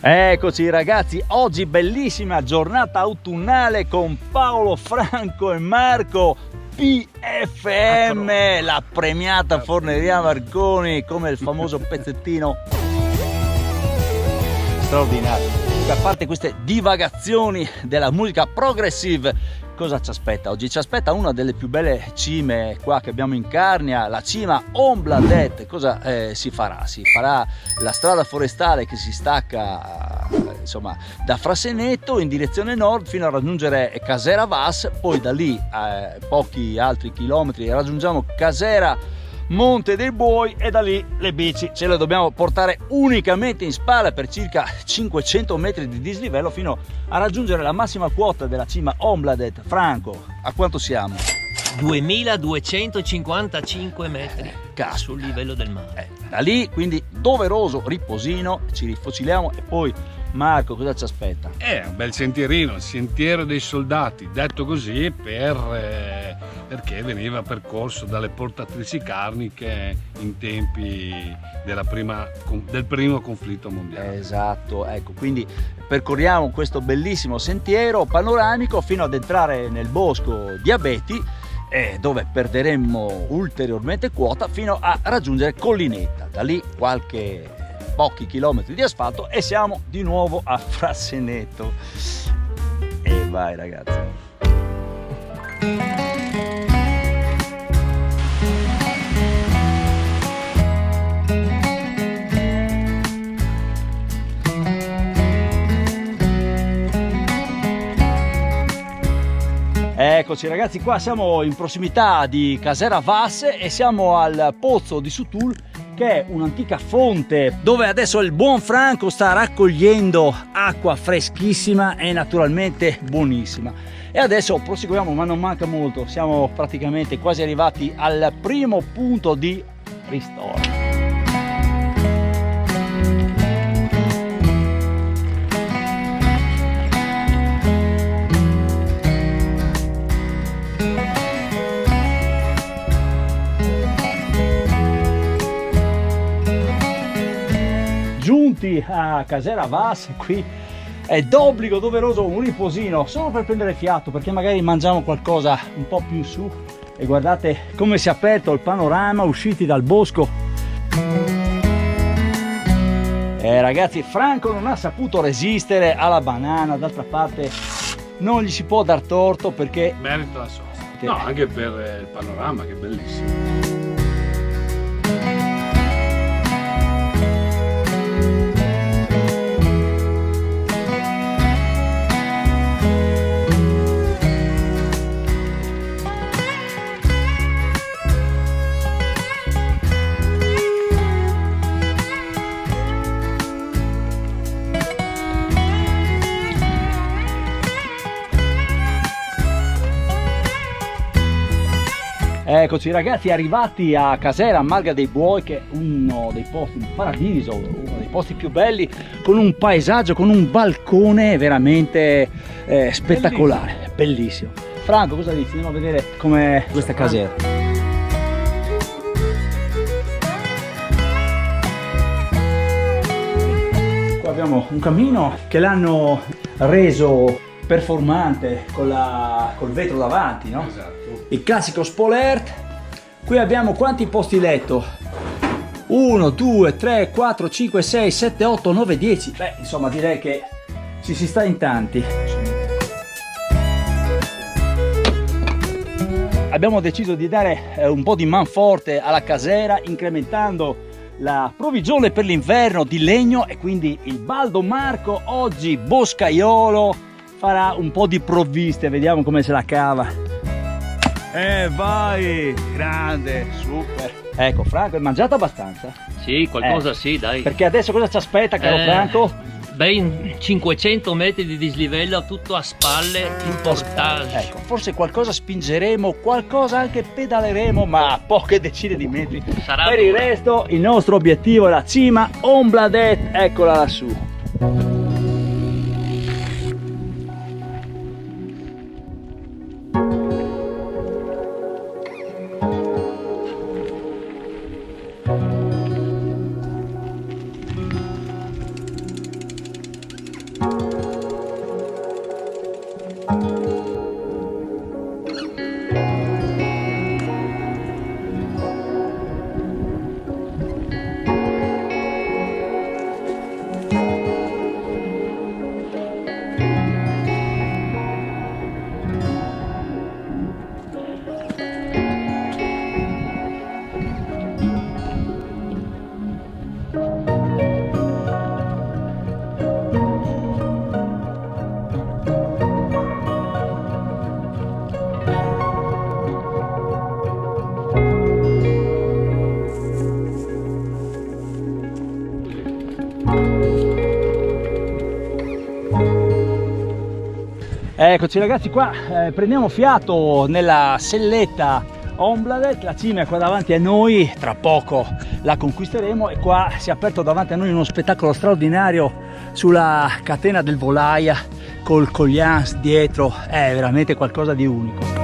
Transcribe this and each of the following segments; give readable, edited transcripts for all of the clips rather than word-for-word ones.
Eccoci ragazzi, oggi bellissima giornata autunnale con Paolo, Franco e Marco. PFM, la premiata Forneria Marconi, come il famoso pezzettino straordinario. A parte queste divagazioni della musica progressive, cosa ci aspetta oggi? Ci aspetta una delle più belle cime qua che abbiamo in Carnia, la cima Ombladet. Cosa si farà? Si farà la strada forestale che si stacca insomma da Frasseneto in direzione nord fino a raggiungere Casera Vas, poi da lì a pochi altri chilometri raggiungiamo Casera Monte dei Buoi e da lì le bici ce le dobbiamo portare unicamente in spalla per circa 500 metri di dislivello fino a raggiungere la massima quota della cima Ombladet. Franco, a quanto siamo? 2255 metri sul livello del mare. Da lì quindi doveroso riposino, ci rifociliamo e poi Marco, cosa ci aspetta? Un bel sentierino, il sentiero dei soldati, detto così perché veniva percorso dalle portatrici carniche in tempi del primo conflitto mondiale. Esatto, ecco, quindi percorriamo questo bellissimo sentiero panoramico fino ad entrare nel bosco di Abeti, dove perderemmo ulteriormente quota fino a raggiungere Collinetta. Da lì pochi chilometri di asfalto e siamo di nuovo a Frasseneto. E vai ragazzi. Eccoci ragazzi, qua siamo in prossimità di Casera Vas e siamo al pozzo di Sutul, che è un'antica fonte dove adesso il buon Franco sta raccogliendo acqua freschissima e naturalmente buonissima. E adesso proseguiamo, ma non manca molto, siamo praticamente quasi arrivati al primo punto di ristoro. Giunti a Casera Vas, qui è d'obbligo doveroso un riposino solo per prendere fiato, perché magari mangiamo qualcosa un po' più in su. E guardate come si è aperto il panorama usciti dal bosco. Ragazzi, Franco non ha saputo resistere alla banana, d'altra parte non gli si può dar torto perché merita la sosta. No, anche per il panorama che è bellissimo. Eccoci ragazzi, arrivati a Casera Marga dei Buoi, che è uno dei posti, un paradiso, uno dei posti più belli, con un paesaggio, con un balcone veramente spettacolare, bellissimo. Franco, cosa dici? Andiamo a vedere com'è questa casera. Qua abbiamo un cammino che l'hanno reso performante col vetro davanti, no? Esatto. Il classico Spolert. Qui abbiamo quanti posti letto? 1, 2, 3, 4, 5, 6, 7, 8, 9, 10. Beh, insomma, direi che ci si sta in tanti. Abbiamo deciso di dare un po' di manforte alla casera, incrementando la provvigione per l'inverno di legno, e quindi il Baldo Marco, oggi boscaiolo, farà un po' di provviste. Vediamo come se la cava. Vai, grande, super. Ecco, Franco, hai mangiato abbastanza? Sì, qualcosa sì, dai. Perché adesso cosa ci aspetta, caro Franco? Ben 500 metri di dislivello, tutto a spalle, in portage. Ecco, forse qualcosa spingeremo, qualcosa anche pedaleremo, ma a poche decine di metri. Sarà per il resto il nostro obiettivo è la cima Ombladet, eccola lassù. Eccoci ragazzi, qua prendiamo fiato nella selletta Ombladet, la cima è qua davanti a noi, tra poco la conquisteremo, e qua si è aperto davanti a noi uno spettacolo straordinario sulla catena del Volaia col Coglians dietro, è veramente qualcosa di unico.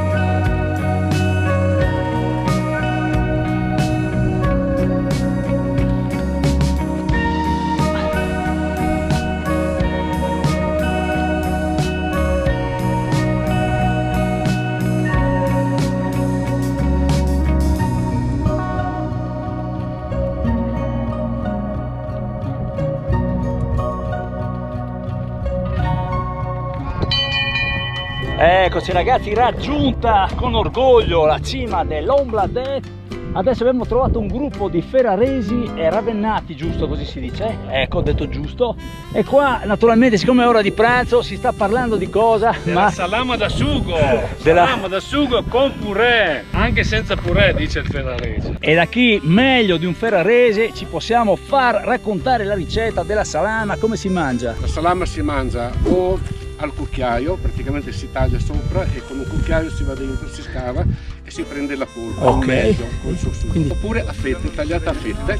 Eccoci ragazzi, raggiunta con orgoglio la cima dell'Ombladet. Adesso abbiamo trovato un gruppo di ferraresi e ravennati, giusto così si dice? Ecco, ho detto giusto. E qua naturalmente, siccome è ora di pranzo, si sta parlando di cosa? Della salama da sugo! Salama da sugo con purè! Anche senza purè, dice il ferrarese. E da chi meglio di un ferrarese ci possiamo far raccontare la ricetta della salama, come si mangia? La salama si mangia o al cucchiaio, praticamente si taglia sopra e con un cucchiaio si va dentro, si scava e si prende la polpa, ok, meglio, col suo sugo. Quindi... oppure a fette, tagliata a fette,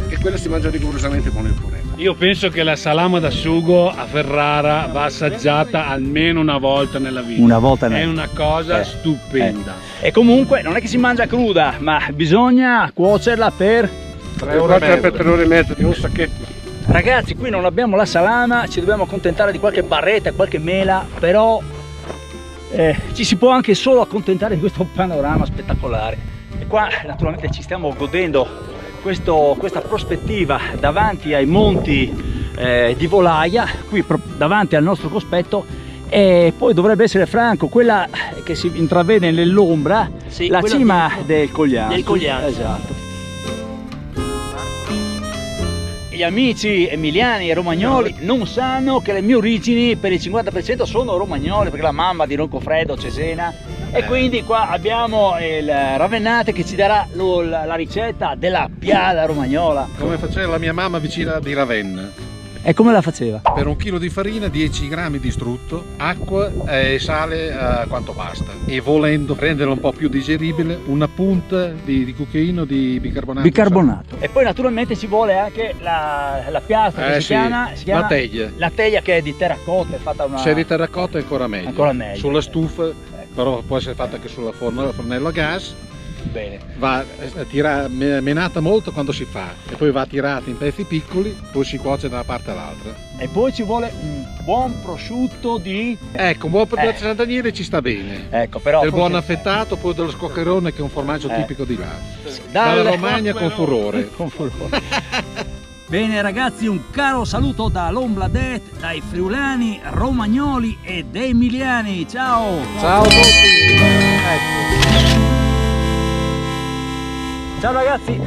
e quella si mangia rigorosamente con il purè. Io penso che la salama da sugo a Ferrara va assaggiata almeno una volta nella vita. Una volta È una cosa Eh, stupenda. E comunque non è che si mangia cruda, ma bisogna cuocerla per 3 ore per 3 ore e mezza di un sacchetto. Ragazzi, qui non abbiamo la salama, ci dobbiamo accontentare di qualche barretta, qualche mela, però ci si può anche solo accontentare di questo panorama spettacolare. E qua naturalmente ci stiamo godendo questa prospettiva davanti ai monti di Volaia, qui davanti al nostro cospetto, e poi dovrebbe essere, Franco, quella che si intravede nell'ombra, Sì, la quella cima del Coglians. del Coglians. Esatto. Gli amici emiliani e romagnoli non sanno che le mie origini per il 50% sono romagnole, perché la mamma di Roncofredo, Cesena, e quindi qua abbiamo il Ravennate che ci darà la ricetta della piada romagnola. Come faceva la mia mamma vicina di Ravenna. E come la faceva? Per 1 chilo di farina 10 grammi di strutto, acqua e sale quanto basta, e volendo renderlo un po' più digeribile una punta di cucchiaino di bicarbonato. Bicarbonato. E poi naturalmente ci vuole anche la piastra che si chiama la teglia. la teglia, che è di terracotta, è fatta una... Se è di terracotta è ancora meglio. Ancora meglio. Sulla stufa, però può essere fatta anche sulla fornello a gas. Bene. Va menata molto quando si fa, e poi va tirata in pezzi piccoli, poi si cuoce da una parte all'altra. E poi ci vuole un buon prosciutto di... Ecco, un buon prosciutto San Daniele ci sta bene. Ecco, però... Del buon affettato, poi dello scoccherone, che è un formaggio tipico di là. Dalle- Dalla Romagna con furore. Con furore. Bene ragazzi, un caro saluto dall'Ombladet, dai friulani, romagnoli ed emiliani. Ciao! Ciao a tutti! Ciao ragazzi!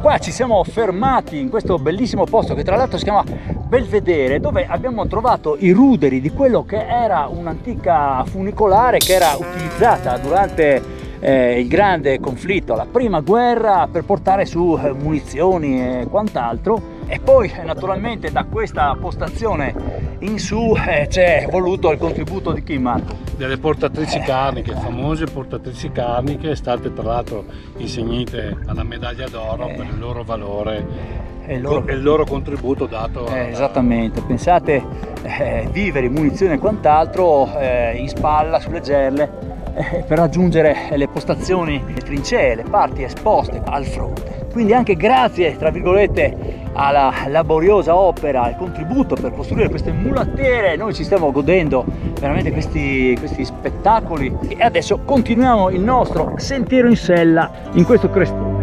qua ci siamo fermati in questo bellissimo posto che tra l'altro si chiama Belvedere, dove abbiamo trovato i ruderi di quello che era un'antica funicolare che era utilizzata durante il grande conflitto, la prima guerra, per portare su munizioni e quant'altro. E poi naturalmente da questa postazione in su c'è voluto il contributo di chi, Marco? Delle portatrici carniche, famose portatrici carniche, state tra l'altro insignite alla medaglia d'oro per il loro valore e il loro contributo dato esattamente, pensate, viveri, munizioni e quant'altro in spalla sulle gerle per raggiungere le postazioni, le trincee, le parti esposte al fronte. Quindi anche grazie, tra virgolette, alla laboriosa opera, al contributo per costruire queste mulattere, noi ci stiamo godendo veramente questi spettacoli. E adesso continuiamo il nostro sentiero in sella in questo crestone.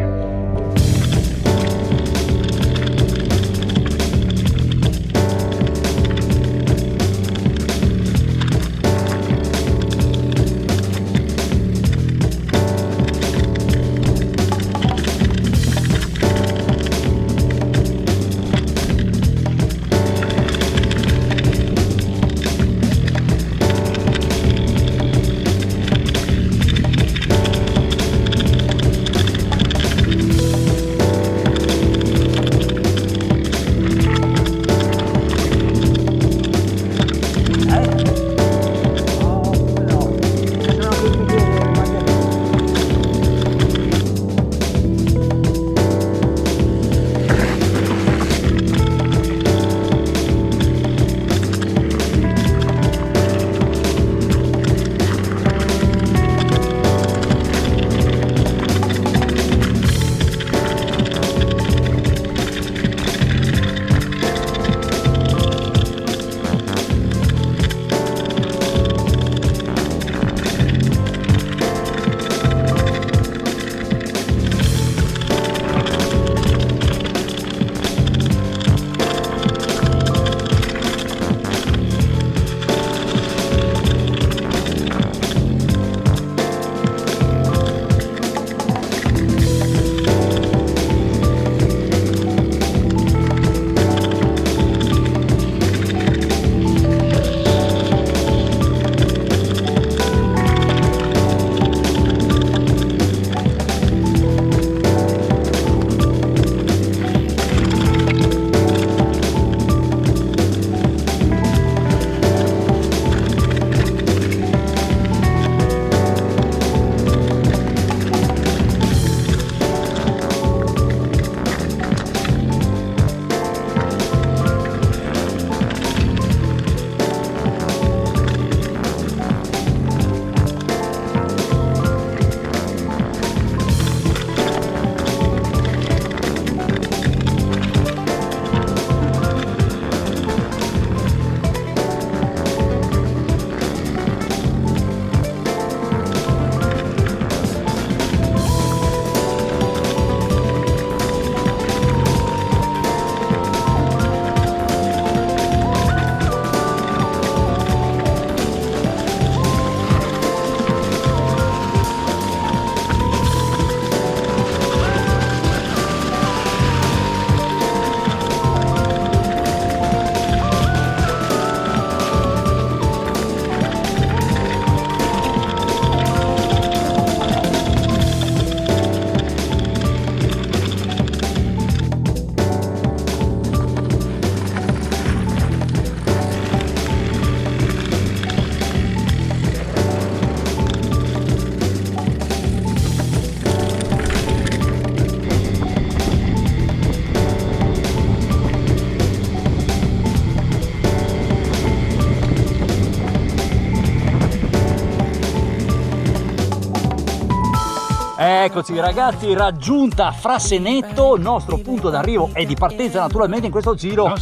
Eccoci ragazzi, raggiunta Frassinetto, il nostro punto d'arrivo e di partenza naturalmente in questo giro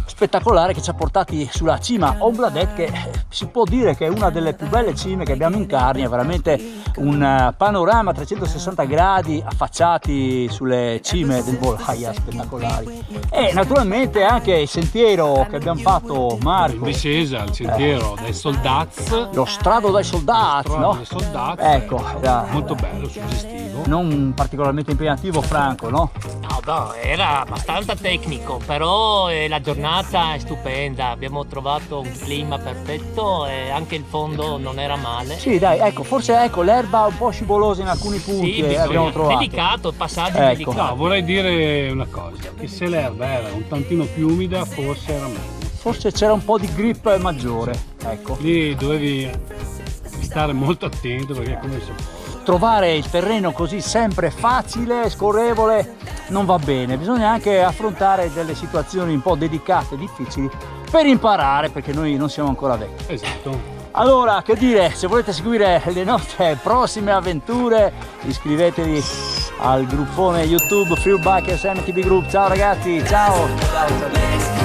spettacolare che ci ha portati sulla cima Ombladet, che si può dire che è una delle più belle cime che abbiamo in Carnia, veramente un panorama a 360 gradi affacciati sulle cime del Bolhaia spettacolari. E naturalmente anche il sentiero che abbiamo fatto, Marco, in discesa, il sentiero dai Soldats, lo strado dai Soldats, no? Soldats, ecco, molto bello, estivo. Non particolarmente impegnativo, Franco, no? No, era abbastanza tecnico, però la giornata è stupenda, abbiamo trovato un clima perfetto e anche il fondo non era male. Sì, dai, ecco, forse l'erba un po' scivolosa in alcuni punti Sì, abbiamo trovato. delicato, passaggio Ecco. delicato. No, vorrei dire una cosa, che se l'erba era un tantino più umida forse era meglio. Forse c'era un po' di grip maggiore, ecco. Lì dovevi stare molto attento perché come si può. Trovare il terreno così sempre facile, scorrevole, non va bene. Bisogna anche affrontare delle situazioni un po' delicate, difficili, per imparare, perché noi non siamo ancora vecchi. Esatto. Allora, che dire, se volete seguire le nostre prossime avventure, iscrivetevi al gruppone YouTube Freebikers MTB Group. Ciao ragazzi, ciao! Ciao.